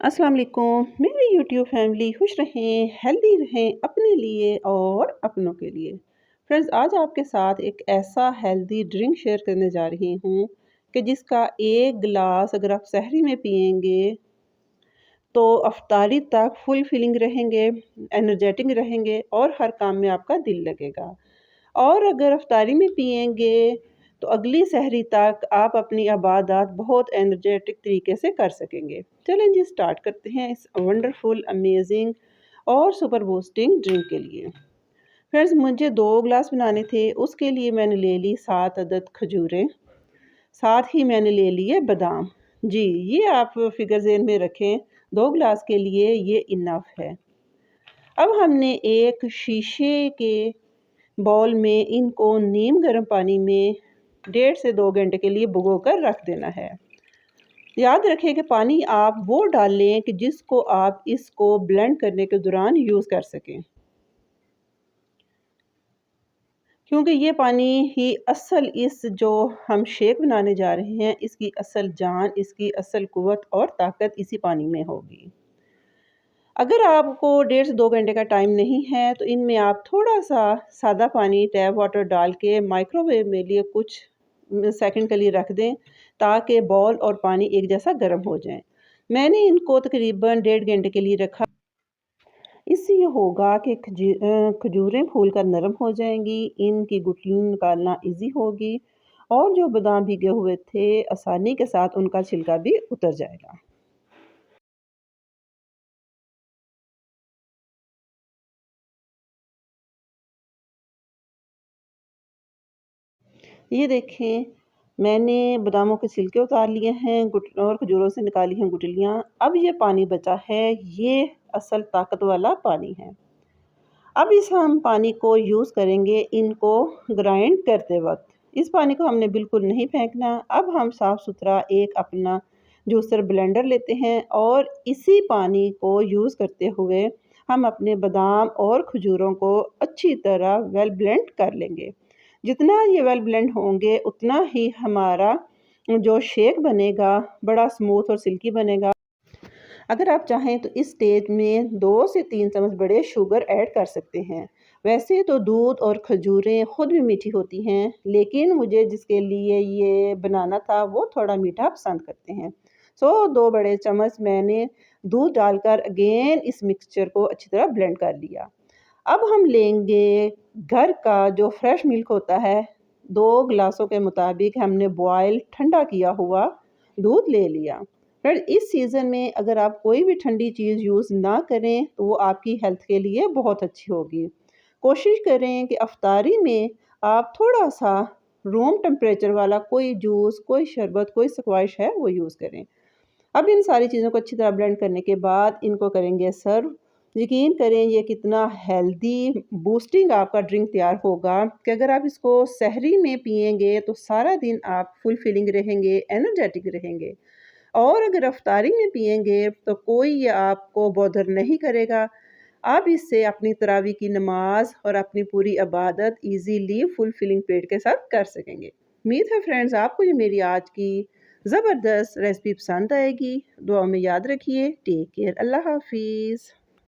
अस्सलाम वालेकुम मेरी यूट्यूब फैमिली खुश रहें, हेल्दी रहें अपने लिए और अपनों के लिए। फ्रेंड्स, आज आपके साथ एक ऐसा हेल्दी ड्रिंक शेयर करने जा रही हूँ कि जिसका एक गिलास अगर आप सहरी में पिएंगे तो अफ्तारी तक फुल फीलिंग रहेंगे, एनर्जेटिक रहेंगे और हर काम में आपका दिल लगेगा। और अगर अफ्तारी में पिएंगे तो अगली सहरी तक आप अपनी इबादत बहुत एनर्जेटिक तरीके से कर सकेंगे। चलें जी, स्टार्ट करते हैं इस वंडरफुल अमेजिंग और सुपर बूस्टिंग ड्रिंक के लिए। फ्रेंड्स, मुझे 2 गिलास बनाने थे, उसके लिए मैंने ले ली 7 अदद खजूरें, साथ ही मैंने ले लिए बादाम। जी, ये आप फिगर ज़हन में रखें, 2 गिलास के लिए ये इनफ है। अब हमने एक शीशे के बाउल में इनको नीम गर्म पानी में 1.5 से 2 घंटे के लिए भिगो कर रख देना है। याद रखें कि पानी आप वो डाल लें कि जिसको आप इसको ब्लेंड करने के दौरान यूज़ कर सकें, क्योंकि ये पानी ही असल इस जो हम शेक बनाने जा रहे हैं इसकी असल जान, इसकी असल कुव्वत और ताकत इसी पानी में होगी। अगर आपको 1.5 से 2 घंटे का टाइम नहीं है तो इनमें आप थोड़ा सा सादा पानी टैप वाटर डाल के माइक्रोवेव में लिए कुछ सेकंड के लिए रख दें ताकि बॉल और पानी एक जैसा गर्म हो जाए। मैंने इनको तकरीबन 1.5 घंटे के लिए रखा। इससे ये होगा कि खजूरें फूल कर नरम हो जाएंगी, इनकी गुठली निकालना इजी होगी और जो बादाम भीगे हुए थे आसानी के साथ उनका छिलका भी उतर जाएगा। ये देखें, मैंने बादामों के छिलके उतार लिए हैं और खजूरों से निकाली हैं गुठलियाँ। अब ये पानी बचा है, ये असल ताकत वाला पानी है। अब इस हम पानी को यूज़ करेंगे इनको ग्राइंड करते वक्त। इस पानी को हमने बिल्कुल नहीं फेंकना। अब हम साफ़ सुथरा एक अपना जूसर ब्लेंडर लेते हैं और इसी पानी को यूज़ करते हुए हम अपने बादाम और खजूरों को अच्छी तरह वेल ब्लेंड कर लेंगे। जितना ये वेल ब्लेंड होंगे उतना ही हमारा जो शेक बनेगा बड़ा स्मूथ और सिल्की बनेगा। अगर आप चाहें तो इस स्टेज में 2 से 3 चम्मच बड़े शुगर ऐड कर सकते हैं। वैसे तो दूध और खजूरें खुद भी मीठी होती हैं, लेकिन मुझे जिसके लिए ये बनाना था वो थोड़ा मीठा पसंद करते हैं। 2 बड़े चम्मच मैंने दूध डालकर अगेन इस मिक्सचर को अच्छी तरह ब्लेंड कर लिया। अब हम लेंगे घर का जो फ्रेश मिल्क होता है, 2 गिलासों के मुताबिक हमने बॉयल ठंडा किया हुआ दूध ले लिया। फिर इस सीज़न में अगर आप कोई भी ठंडी चीज़ यूज़ ना करें तो वो आपकी हेल्थ के लिए बहुत अच्छी होगी। कोशिश करें कि अफ्तारी में आप थोड़ा सा रूम टेम्परेचर वाला कोई जूस, कोई शरबत, कोई स्क्वैश है वो यूज़ करें। अब इन सारी चीज़ों को अच्छी तरह ब्लेंड करने के बाद इनको करेंगे सर्व। यकीन करें ये कितना हेल्दी बूस्टिंग आपका ड्रिंक तैयार होगा कि अगर आप इसको सहरी में पिएंगे तो सारा दिन आप फुल फीलिंग रहेंगे, एनर्जेटिक रहेंगे। और अगर अफ्तारी में पिएंगे तो कोई ये आपको बॉदर नहीं करेगा। आप इससे अपनी तरावी की नमाज और अपनी पूरी इबादत इजीली फुल फिलिंग पेट के साथ कर सकेंगे। उम्मीद है फ्रेंड्स आपको ये मेरी आज की ज़बरदस्त रेसिपी पसंद आएगी। दुआ में याद रखिए। Take care. अल्लाह हाफिज़।